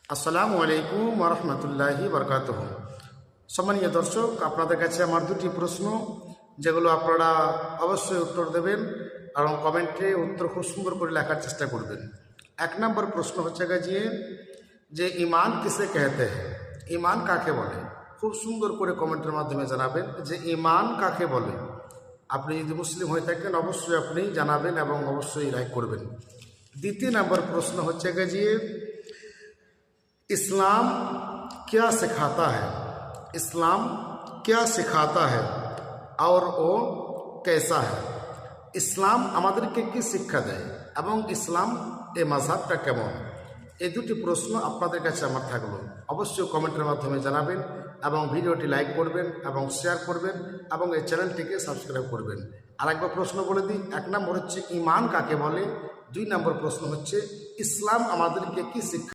আসসালামু আলাইকুম ওয়া রাহমাতুল্লাহি ওয়া বারাকাতুহু। সম্মানীয় দর্শক, আপনাদের কাছে আমার দুটি প্রশ্ন, যেগুলো আপনারা অবশ্যই উত্তর দেবেন এবং কমেন্টে উত্তর খুব সুন্দর করে লেখার চেষ্টা করবেন। এক নম্বর প্রশ্ন হচ্ছে যে ঈমান কিসে कहते हैं, ঈমান কাকে বলে? খুব সুন্দর করে কমেন্টের মাধ্যমে জানাবেন যে ঈমান কাকে বলে। আপনি যদি মুসলিম হয়ে থাকেন অবশ্যই আপনি জানাবেন এবং অবশ্যই লাইক করবেন। দ্বিতীয় নম্বর প্রশ্ন হচ্ছে इस्लाम क्या सिखाता है, इस्लाम क्या सिखाता है और वो कैसा है? ইসলাম আমাদেরকে কি শিক্ষা দেয় এবং ইসলাম এই মাযহাবটা কেমন? এই দুটি প্রশ্ন আপনাদের কাছে আমার থাকলো। অবশ্যই কমেন্টের মাধ্যমে জানাবেন এবং ভিডিওটি লাইক করবেন এবং শেয়ার করবেন এবং এই চ্যানেলটিকে সাবস্ক্রাইব করবেন। আরেকবার প্রশ্ন বলে দিই, এক নম্বর হচ্ছে ঈমান কাকে বলে, দুই নম্বর প্রশ্ন হচ্ছে ইসলাম আমাদেরকে কি শিক্ষা